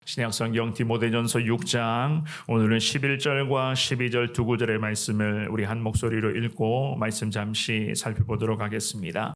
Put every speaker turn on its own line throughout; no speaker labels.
신약성경 디모데전서 6장 오늘은 11절과 12절 두 구절의 말씀을 우리 한 목소리로 읽고 말씀 잠시 살펴보도록 하겠습니다.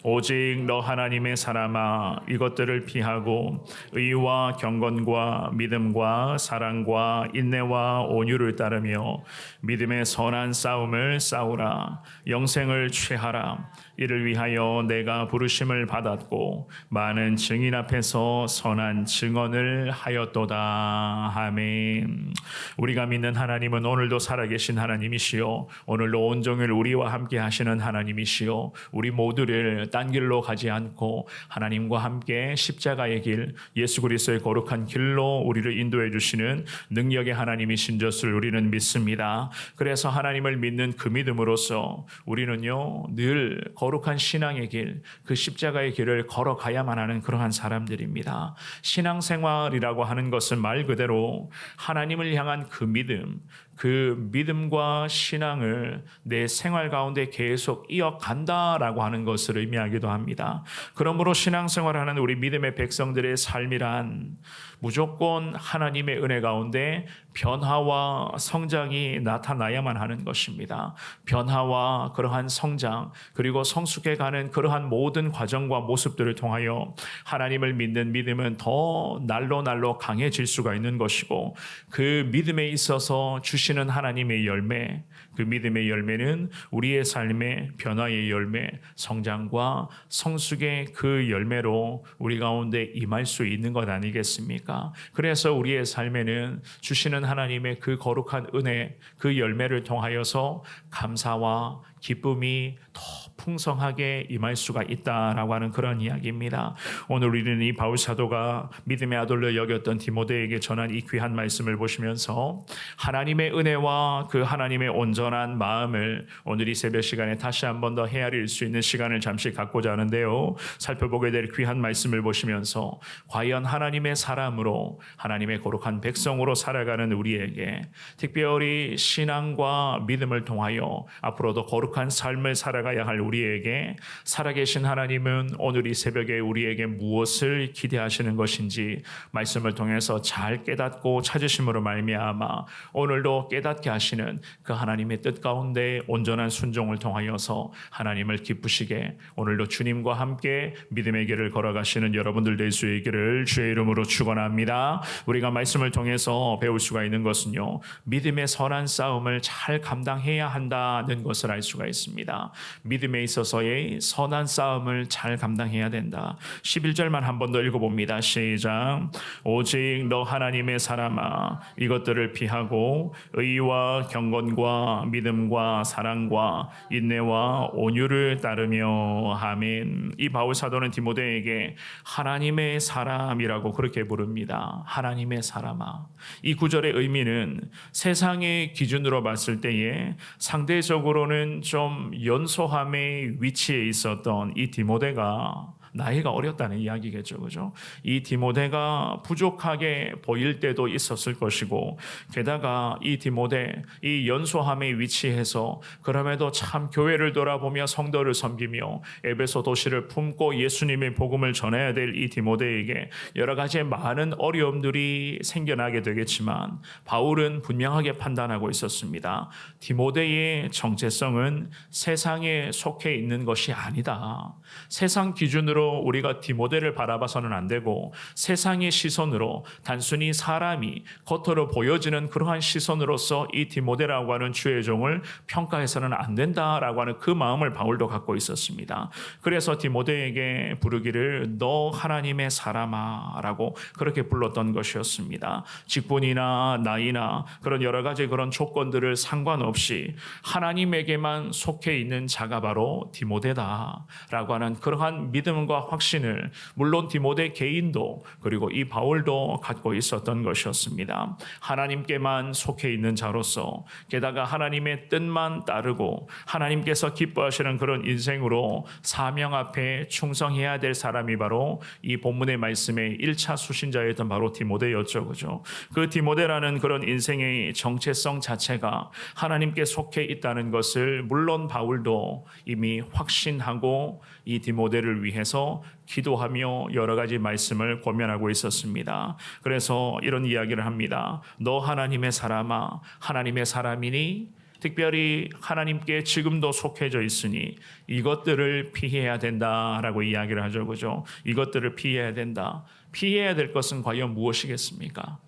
오직 너 하나님의 사람아 이것들을 피하고 의와 경건과 믿음과 사랑과 인내와 온유를 따르며 믿음의 선한 싸움을 싸우라. 영생을 취하라. 이를 위하여 내가 부르심을 받았고 많은 증인 앞에서 선한 증언을 하였도다. 아멘. 우리가 믿는 하나님은 오늘도 살아계신 하나님이시요 오늘도 온종일 우리와 함께 하시는 하나님이시요 우리 모두를 딴 길로 가지 않고 하나님과 함께 십자가의 길, 예수 그리스도의 거룩한 길로 우리를 인도해 주시는 능력의 하나님이신 것을 우리는 믿습니다. 그래서 하나님을 믿는 그 믿음으로써 우리는요 늘 거룩한 신앙의 길, 그 십자가의 길을 걸어가야만 하는 그러한 사람들입니다. 신앙생활이라고 하는 것은 말 그대로 하나님을 향한 그 믿음, 그 믿음과 신앙을 내 생활 가운데 계속 이어간다라고 하는 것을 의미하기도 합니다. 그러므로 신앙생활하는 우리 믿음의 백성들의 삶이란 무조건 하나님의 은혜 가운데 변화와 성장이 나타나야만 하는 것입니다. 변화와 그러한 성장 그리고 성숙해가는 그러한 모든 과정과 모습들을 통하여 하나님을 믿는 믿음은 더 날로 강해질 수가 있는 것이고 그 믿음에 있어서 주시는 하나님의 열매, 그 믿음의 열매는 우리의 삶의 변화의 열매, 성장과 성숙의 그 열매로 우리 가운데 임할 수 있는 것 아니겠습니까? 그래서 우리의 삶에는 주시는 하나님의 그 거룩한 은혜, 그 열매를 통하여서 감사와 기쁨이 더 풍성하게 임할 수가 있다라고 하는 그런 이야기입니다. 오늘 우리는 이 바울 사도가 믿음의 아들로 여겼던 디모데에게 전한 이 귀한 말씀을 보시면서 하나님의 은혜와 그 하나님의 온전한 마음을 오늘 이 새벽 시간에 다시 한 번 더 헤아릴 수 있는 시간을 잠시 갖고자 하는데요. 살펴보게 될 귀한 말씀을 보시면서 과연 하나님의 사람으로 하나님의 거룩한 백성으로 살아가는 우리에게 특별히 신앙과 믿음을 통하여 앞으로도 거룩한 삶을 살아가야 할 우리에게 살아계신 하나님은 오늘 이 새벽에 우리에게 무엇을 기대하시는 것인지 말씀을 통해서 잘 깨닫고 찾으심으로 말미암아 오늘도 깨닫게 하시는 그 하나님의 뜻 가운데 온전한 순종을 통하여서 하나님을 기쁘시게 오늘도 주님과 함께 믿음의 길을 걸어가시는 여러분들 될 수 있기를 주의 이름으로 축원합니다. 우리가 말씀을 통해서 배울 수가 있는 것은요 믿음의 선한 싸움을 잘 감당해야 한다는 것을 알 수가 있습니다. 믿음에 있어서의 선한 싸움을 잘 감당해야 된다. 11절만 한 번 더 읽어봅니다. 시작. 오직 너 하나님의 사람아 이것들을 피하고 의와 경건과 믿음과 사랑과 인내와 온유를 따르며. 아멘. 이 바울 사도는 디모데에게 하나님의 사람이라고 그렇게 부릅니다. 하나님의 사람아. 이 구절의 의미는 세상의 기준으로 봤을 때에 상대적으로는 좀 연소함의 위치에 있었던 이 디모데가 나이가 어렸다는 이야기겠죠. 그죠? 이 디모데가 부족하게 보일 때도 있었을 것이고 게다가 이 디모데 이 연소함의 위치에서 그럼에도 참 교회를 돌아보며 성도를 섬기며 에베소 도시를 품고 예수님의 복음을 전해야 될 이 디모데에게 여러 가지 많은 어려움들이 생겨나게 되겠지만 바울은 분명하게 판단하고 있었습니다. 디모데의 정체성은 세상에 속해 있는 것이 아니다. 세상 기준으로 우리가 디모데를 바라봐서는 안 되고 세상의 시선으로 단순히 사람이 겉으로 보여지는 그러한 시선으로서 이 디모데라고 하는 주의 종을 평가해서는 안 된다라고 하는 그 마음을 바울도 갖고 있었습니다. 그래서 디모데에게 부르기를 너 하나님의 사람아 라고 그렇게 불렀던 것이었습니다. 직분이나 나이나 그런 여러 가지 그런 조건들을 상관없이 하나님에게만 속해 있는 자가 바로 디모데다라고 하는 그러한 믿음과 확신을 물론 디모데 개인도 그리고 이 바울도 갖고 있었던 것이었습니다. 하나님께만 속해 있는 자로서 게다가 하나님의 뜻만 따르고 하나님께서 기뻐하시는 그런 인생으로 사명 앞에 충성해야 될 사람이 바로 이 본문의 말씀의 1차 수신자였던 바로 디모데였죠. 그죠? 그 디모데라는 그런 인생의 정체성 자체가 하나님께 속해 있다는 것을 물론 바울도 이미 확신하고 이 디모데를 위해서 향해서 기도하며 여러 가지 말씀을 권면하고 있었습니다. 그래서 이런 이야기를 합니다. 너 하나님의 사람아, 하나님의 사람이니 특별히 하나님께 지금도 속해져 있으니 이것들을 피해야 된다라고 이야기를 하죠. 그죠? 이것들을 피해야 된다. 피해야 될 것은 과연 무엇이겠습니까?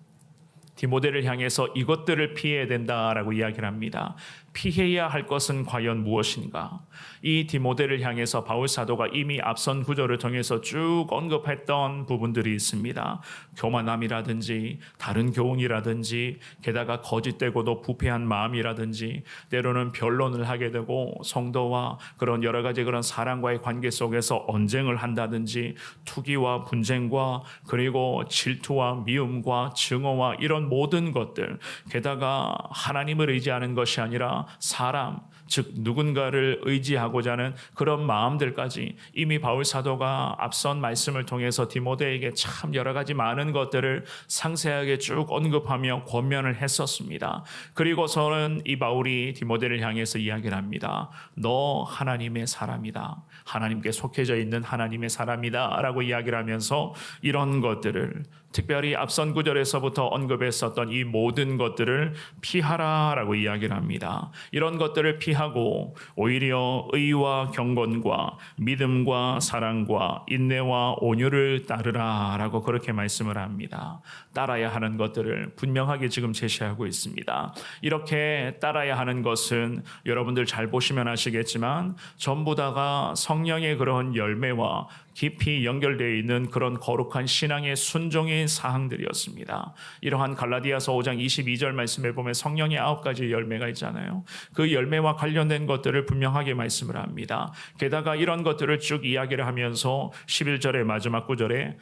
디모데를 향해서 이것들을 피해야 된다라고 이야기를 합니다. 피해야 할 것은 과연 무엇인가? 이 디모데를 향해서 바울 사도가 이미 앞선 구절을 통해서 쭉 언급했던 부분들이 있습니다. 교만함이라든지 다른 교훈이라든지 게다가 거짓되고도 부패한 마음이라든지 때로는 변론을 하게 되고 성도와 그런 여러 가지 그런 사람과의 관계 속에서 언쟁을 한다든지 투기와 분쟁과 그리고 질투와 미움과 증오와 이런 모든 것들 게다가 하나님을 의지하는 것이 아니라 사람 즉 누군가를 의지하고자 하는 그런 마음들까지 이미 바울 사도가 앞선 말씀을 통해서 디모데에게 참 여러 가지 많은 것들을 상세하게 쭉 언급하며 권면을 했었습니다. 그리고서는 이 바울이 디모데를 향해서 이야기를 합니다. 너 하나님의 사람이다. 하나님께 속해져 있는 하나님의 사람이다 라고 이야기를 하면서 이런 것들을 특별히 앞선 구절에서부터 언급했었던 이 모든 것들을 피하라라고 이야기를 합니다. 이런 것들을 피하고 오히려 의와 경건과 믿음과 사랑과 인내와 온유를 따르라라고 그렇게 말씀을 합니다. 따라야 하는 것들을 분명하게 지금 제시하고 있습니다. 이렇게 따라야 하는 것은 여러분들 잘 보시면 아시겠지만 전부 다가 성령의 그런 열매와 깊이 연결되어 있는 그런 거룩한 신앙의 순종의 사항들이었습니다. 이러한 갈라디아서 5장 22절 말씀에 보면 성령의 9가지 열매가 있잖아요. 그 열매와 관련된 것들을 분명하게 말씀을 합니다. 게다가 이런 것들을 쭉 이야기를 하면서 11절의 마지막 구절에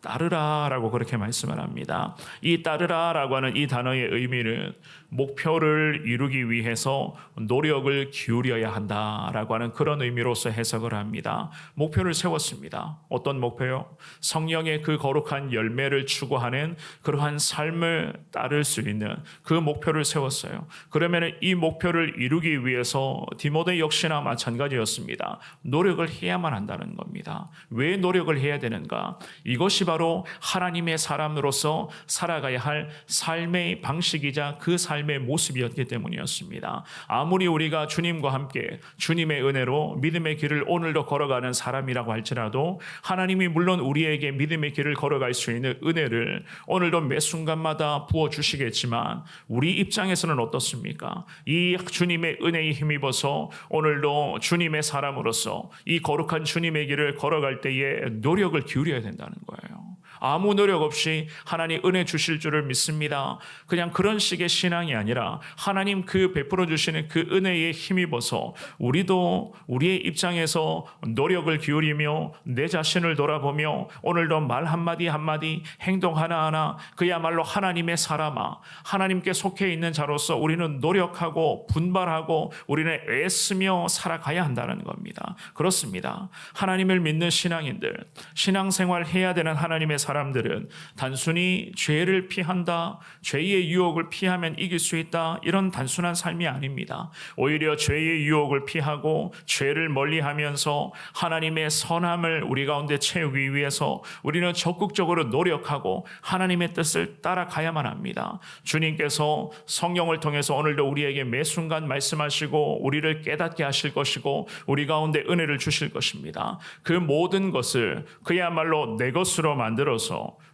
따르라라고 그렇게 말씀을 합니다. 이 따르라라고 하는 이 단어의 의미는 목표를 이루기 위해서 노력을 기울여야 한다라고 하는 그런 의미로서 해석을 합니다. 목표를 세웠습니다. 어떤 목표요? 성령의 그 거룩한 열매를 추구하는 그러한 삶을 따를 수 있는 그 목표를 세웠어요. 그러면 이 목표를 이루기 위해서 디모데 역시나 마찬가지였습니다. 노력을 해야만 한다는 겁니다. 왜 노력을 해야 되는가? 이것이 바로 하나님의 사람으로서 살아가야 할 삶의 방식이자 그 삶의 모습이었기 때문이었습니다. 아무리 우리가 주님과 함께 주님의 은혜로 믿음의 길을 오늘도 걸어가는 사람이라고 할지라도 하나님이 물론 우리에게 믿음의 길을 걸어갈 수 있는 은혜를 오늘도 매 순간마다 부어주시겠지만 우리 입장에서는 어떻습니까? 이 주님의 은혜에 힘입어서 오늘도 주님의 사람으로서 이 거룩한 주님의 길을 걸어갈 때에 노력을 기울여야 된다는 거예요. 아무 노력 없이 하나님 은혜 주실 줄을 믿습니다. 그냥 그런 식의 신앙이 아니라 하나님 그 베풀어 주시는 그 은혜에 힘입어서 우리도 우리의 입장에서 노력을 기울이며 내 자신을 돌아보며 오늘도 말 한마디 한마디 행동 하나하나 그야말로 하나님의 사람아 하나님께 속해 있는 자로서 우리는 노력하고 분발하고 우리는 애쓰며 살아가야 한다는 겁니다. 그렇습니다. 하나님을 믿는 신앙인들 신앙생활 해야 되는 하나님의 사람들은 단순히 죄를 피한다, 죄의 유혹을 피하면 이길 수 있다 이런 단순한 삶이 아닙니다. 오히려 죄의 유혹을 피하고 죄를 멀리하면서 하나님의 선함을 우리 가운데 채우기 위해서 우리는 적극적으로 노력하고 하나님의 뜻을 따라가야만 합니다. 주님께서 성령을 통해서 오늘도 우리에게 매 순간 말씀하시고 우리를 깨닫게 하실 것이고 우리 가운데 은혜를 주실 것입니다. 그 모든 것을 그야말로 내 것으로 만들어서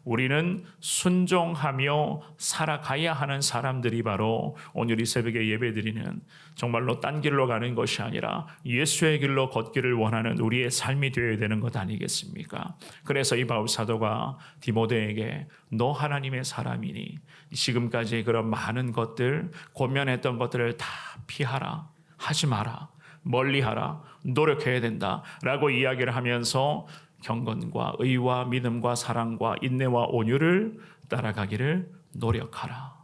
우리는 순종하며 살아가야 하는 사람들이 바로 오늘 이 새벽에 예배드리는 정말로 딴 길로 가는 것이 아니라 예수의 길로 걷기를 원하는 우리의 삶이 되어야 되는 것 아니겠습니까? 그래서 이 바울 사도가 디모데에게 너 하나님의 사람이니 지금까지 그런 많은 것들 권면했던 것들을 다 피하라, 하지 마라, 멀리하라, 노력해야 된다라고 이야기를 하면서 경건과 의와 믿음과 사랑과 인내와 온유를 따라가기를 노력하라.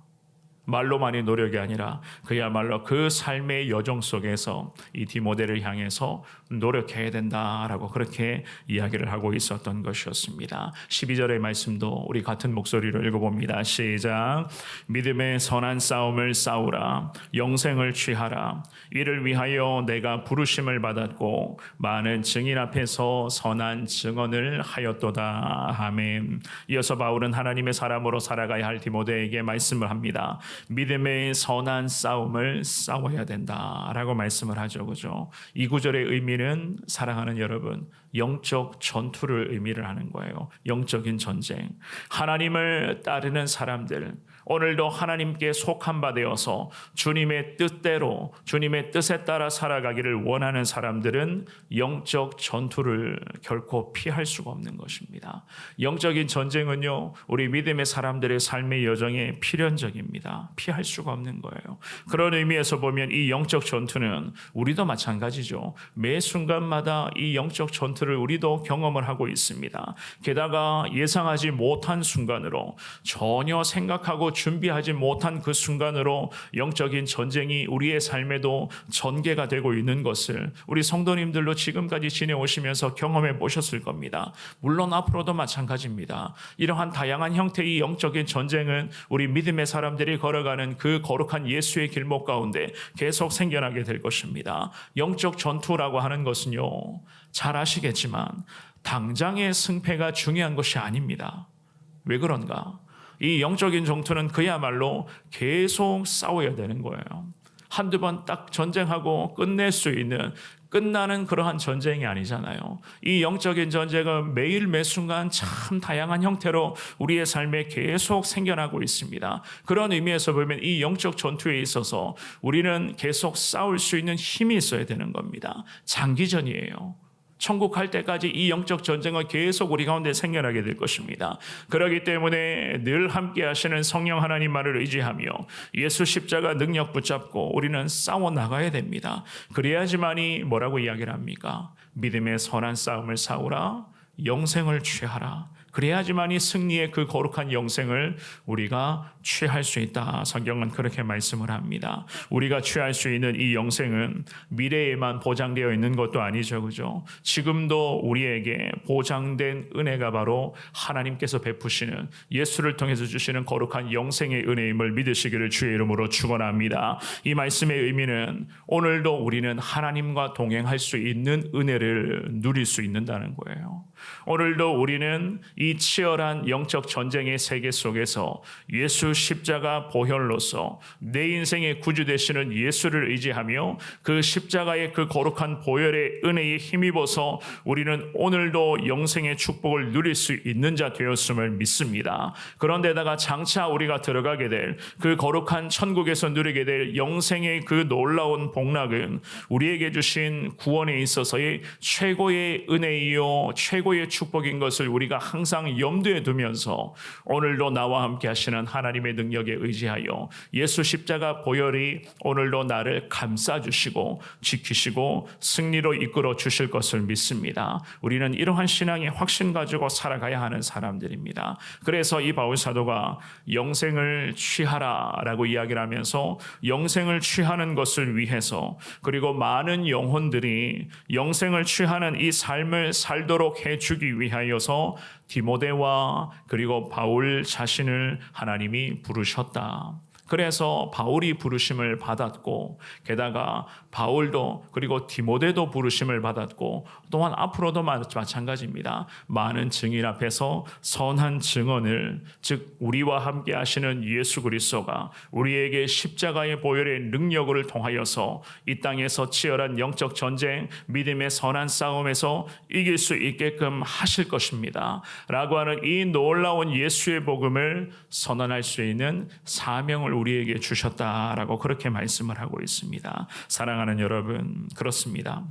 말로만이 노력이 아니라 그야말로 그 삶의 여정 속에서 이 디모데를 향해서 노력해야 된다라고 그렇게 이야기를 하고 있었던 것이었습니다. 12절의 말씀도 우리 같은 목소리로 읽어봅니다. 시작. 믿음의 선한 싸움을 싸우라. 영생을 취하라. 이를 위하여 내가 부르심을 받았고 많은 증인 앞에서 선한 증언을 하였도다. 아멘. 이어서 바울은 하나님의 사람으로 살아가야 할 디모데에게 말씀을 합니다. 믿음의 선한 싸움을 싸워야 된다라고 말씀을 하죠. 그죠? 이 구절의 의미는 사랑하는 여러분, 영적 전투를 의미를 하는 거예요. 영적인 전쟁. 하나님을 따르는 사람들, 오늘도 하나님께 속한 바 되어서 주님의 뜻대로 주님의 뜻에 따라 살아가기를 원하는 사람들은 영적 전투를 결코 피할 수가 없는 것입니다. 영적인 전쟁은요, 우리 믿음의 사람들의 삶의 여정에 필연적입니다. 피할 수가 없는 거예요. 그런 의미에서 보면 이 영적 전투는 우리도 마찬가지죠. 매 순간마다 이 영적 전투를 우리도 경험을 하고 있습니다. 게다가 예상하지 못한 순간으로, 전혀 생각하고 준비하지 못한 그 순간으로 영적인 전쟁이 우리의 삶에도 전개가 되고 있는 것을 우리 성도님들도 지금까지 지내오시면서 경험해 보셨을 겁니다. 물론 앞으로도 마찬가지입니다. 이러한 다양한 형태의 영적인 전쟁은 우리 믿음의 사람들이 걸어가는 그 거룩한 예수의 길목 가운데 계속 생겨나게 될 것입니다. 영적 전투라고 하는 것은요, 잘 아시겠지만 당장의 승패가 중요한 것이 아닙니다. 왜 그런가? 이 영적인 전투는 그야말로 계속 싸워야 되는 거예요. 한두 번 딱 전쟁하고 끝낼 수 있는, 끝나는 그러한 전쟁이 아니잖아요. 이 영적인 전쟁은 매일 매 순간 참 다양한 형태로 우리의 삶에 계속 생겨나고 있습니다. 그런 의미에서 보면 이 영적 전투에 있어서 우리는 계속 싸울 수 있는 힘이 있어야 되는 겁니다. 장기전이에요. 천국 갈 때까지 이 영적 전쟁은 계속 우리 가운데 생겨나게 될 것입니다. 그렇기 때문에 늘 함께 하시는 성령 하나님만을 의지하며 예수 십자가 능력 붙잡고 우리는 싸워 나가야 됩니다. 그래야지만이 뭐라고 이야기를 합니까? 믿음의 선한 싸움을 싸우라. 영생을 취하라. 그래야지만이 승리의 그 거룩한 영생을 우리가 취할 수 있다. 성경은 그렇게 말씀을 합니다. 우리가 취할 수 있는 이 영생은 미래에만 보장되어 있는 것도 아니죠. 그죠? 지금도 우리에게 보장된 은혜가 바로 하나님께서 베푸시는, 예수를 통해서 주시는 거룩한 영생의 은혜임을 믿으시기를 주의 이름으로 축원합니다. 이 말씀의 의미는 오늘도 우리는 하나님과 동행할 수 있는 은혜를 누릴 수 있는다는 거예요. 오늘도 우리는 이 치열한 영적 전쟁의 세계 속에서 예수 십자가 보혈로서 내 인생의 구주 되시는 예수를 의지하며 그 십자가의 그 거룩한 보혈의 은혜에 힘입어서 우리는 오늘도 영생의 축복을 누릴 수 있는 자 되었음을 믿습니다. 그런데다가 장차 우리가 들어가게 될 그 거룩한 천국에서 누리게 될 영생의 그 놀라운 복락은 우리에게 주신 구원에 있어서의 최고의 은혜이요 최고의 축복인 것을 우리가 항상 염두에 두면서 오늘도 나와 함께 하시는 하나님의 능력에 의지하여 예수 십자가 보혈이 오늘도 나를 감싸주시고 지키시고 승리로 이끌어 주실 것을 믿습니다. 우리는 이러한 신앙의 확신 가지고 살아가야 하는 사람들입니다. 그래서 이 바울 사도가 영생을 취하라라고 이야기를 하면서 영생을 취하는 것을 위해서, 그리고 많은 영혼들이 영생을 취하는 이 삶을 살도록 해주기 위하여서 디모데와 그리고 바울 자신을 하나님이 부르셨다. 그래서 바울이 부르심을 받았고, 게다가 바울도 그리고 디모데도 부르심을 받았고, 또한 앞으로도 마찬가지입니다. 많은 증인 앞에서 선한 증언을, 즉 우리와 함께 하시는 예수 그리스도가 우리에게 십자가의 보혈의 능력을 통하여서 이 땅에서 치열한 영적 전쟁, 믿음의 선한 싸움에서 이길 수 있게끔 하실 것입니다 라고 하는 이 놀라운 예수의 복음을 선언할 수 있는 사명을 우리에게 주셨다라고 그렇게 말씀을 하고 있습니다. 사랑하는 여러분, 그렇습니다.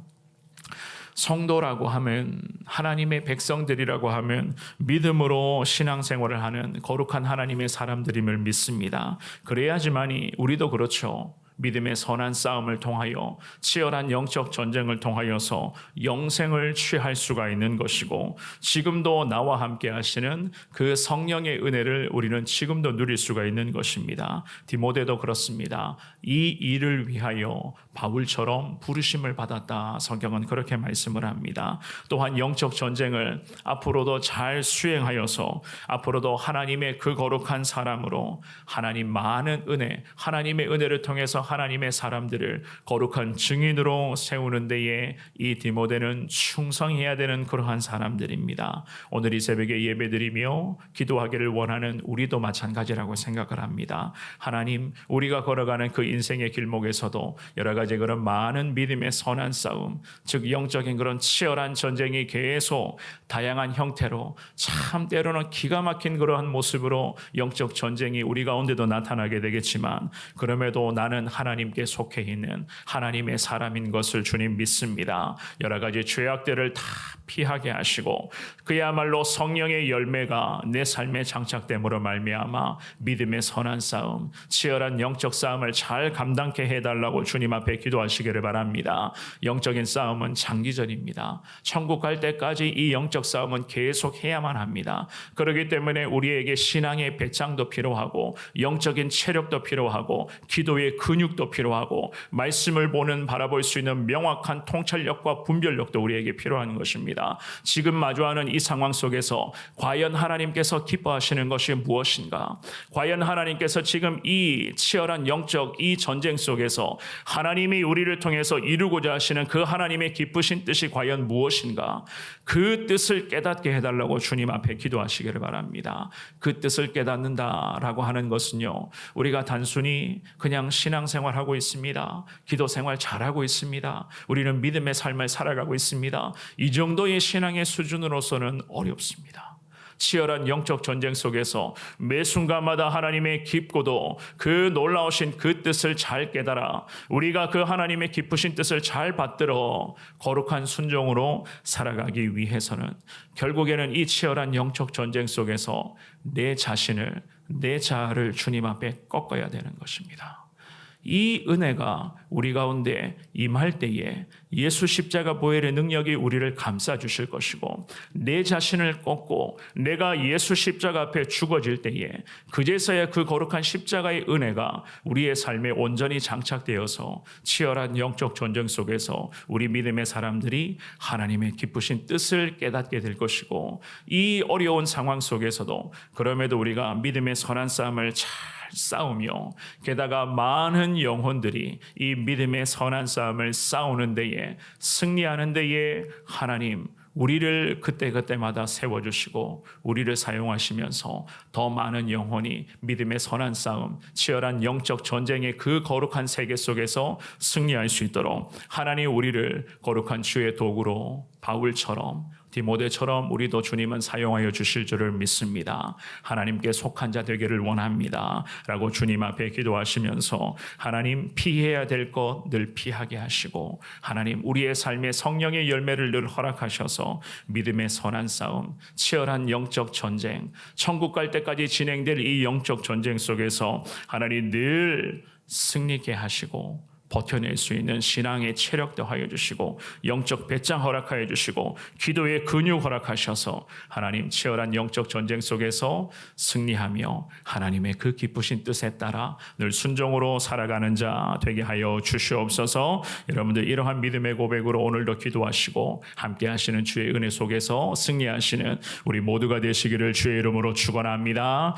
성도라고 하면, 하나님의 백성들이라고 하면 믿음으로 신앙생활을 하는 거룩한 하나님의 사람들임을 믿습니다. 그래야지만이 우리도 그렇죠. 믿음의 선한 싸움을 통하여 치열한 영적 전쟁을 통하여서 영생을 취할 수가 있는 것이고, 지금도 나와 함께 하시는 그 성령의 은혜를 우리는 지금도 누릴 수가 있는 것입니다. 디모데도 그렇습니다. 이 일을 위하여 바울처럼 부르심을 받았다. 성경은 그렇게 말씀을 합니다. 또한 영적 전쟁을 앞으로도 잘 수행하여서 앞으로도 하나님의 그 거룩한 사람으로 하나님 많은 은혜, 하나님의 은혜를 통해서 하나님의 사람들을 거룩한 증인으로 세우는 데에 이 디모데는 충성해야 되는 그러한 사람들입니다. 오늘 이 새벽에 예배드리며 기도하기를 원하는 우리도 마찬가지라고 생각을 합니다. 하나님, 우리가 걸어가는 그 인생의 길목에서도 여러 가지 그런 많은 믿음의 선한 싸움, 즉 영적인 그런 치열한 전쟁이 계속 다양한 형태로, 참 때로는 기가 막힌 그러한 모습으로 영적 전쟁이 우리 가운데도 나타나게 되겠지만, 그럼에도 나는 하나님께 속해 있는 하나님의 사람인 것을 주님 믿습니다. 여러 가지 죄악들을 다 피하게 하시고 그야말로 성령의 열매가 내 삶에 장착됨으로 말미암아 믿음의 선한 싸움, 치열한 영적 싸움을 잘 감당케 해달라고 주님 앞에 기도하시기를 바랍니다. 영적인 싸움은 장기전입니다. 천국 갈 때까지 이 영적 싸움은 계속 해야만 합니다. 그렇기 때문에 우리에게 신앙의 배짱도 필요하고 영적인 체력도 필요하고 기도의 근육도 필요하고 말씀을 바라볼 수 있는 명확한 통찰력과 분별력도 우리에게 필요한 것입니다. 지금 마주하는 이 상황 속에서 과연 하나님께서 기뻐하시는 것이 무엇인가? 과연 하나님께서 지금 이 치열한 영적 이 전쟁 속에서 하나님이 우리를 통해서 이루고자 하시는 그 하나님의 기쁘신 뜻이 과연 무엇인가? 그 뜻을 깨닫게 해달라고 주님 앞에 기도하시기를 바랍니다. 그 뜻을 깨닫는다라고 하는 것은요, 우리가 단순히 그냥 신앙생활하고 있습니다. 기도생활 잘하고 있습니다. 우리는 믿음의 삶을 살아가고 있습니다. 이 정도의 신앙의 수준으로서는 어렵습니다. 치열한 영적 전쟁 속에서 매 순간마다 하나님의 깊고도 그 놀라우신 그 뜻을 잘 깨달아 우리가 그 하나님의 기쁘신 뜻을 잘 받들어 거룩한 순종으로 살아가기 위해서는 결국에는 이 치열한 영적 전쟁 속에서 내 자신을, 내 자아를 주님 앞에 꺾어야 되는 것입니다. 이 은혜가 우리 가운데 임할 때에 예수 십자가 보혈의 능력이 우리를 감싸 주실 것이고, 내 자신을 꺾고 내가 예수 십자가 앞에 죽어질 때에 그제서야 그 거룩한 십자가의 은혜가 우리의 삶에 온전히 장착되어서 치열한 영적 전쟁 속에서 우리 믿음의 사람들이 하나님의 기쁘신 뜻을 깨닫게 될 것이고, 이 어려운 상황 속에서도 그럼에도 우리가 믿음의 선한 싸움을 잘 싸우며 게다가 많은 영혼들이 이 믿음의 선한 싸움을 싸우는 데에, 승리하는 데에 하나님 우리를 그때그때마다 세워주시고 우리를 사용하시면서 더 많은 영혼이 믿음의 선한 싸움, 치열한 영적 전쟁의 그 거룩한 세계 속에서 승리할 수 있도록 하나님 우리를 거룩한 주의 도구로 바울처럼 디모데처럼 우리도 주님은 사용하여 주실 줄을 믿습니다. 하나님께 속한 자 되기를 원합니다 라고 주님 앞에 기도하시면서 하나님 피해야 될 것 늘 피하게 하시고, 하나님 우리의 삶에 성령의 열매를 늘 허락하셔서 믿음의 선한 싸움, 치열한 영적 전쟁, 천국 갈 때까지 진행될 이 영적 전쟁 속에서 하나님 늘 승리케 하시고 버텨낼 수 있는 신앙의 체력 더하여 주시고 영적 배짱 허락하여 주시고 기도의 근육 허락하셔서 하나님 치열한 영적 전쟁 속에서 승리하며 하나님의 그 기쁘신 뜻에 따라 늘 순종으로 살아가는 자 되게 하여 주시옵소서. 여러분들 이러한 믿음의 고백으로 오늘도 기도하시고 함께 하시는 주의 은혜 속에서 승리하시는 우리 모두가 되시기를 주의 이름으로 축원합니다.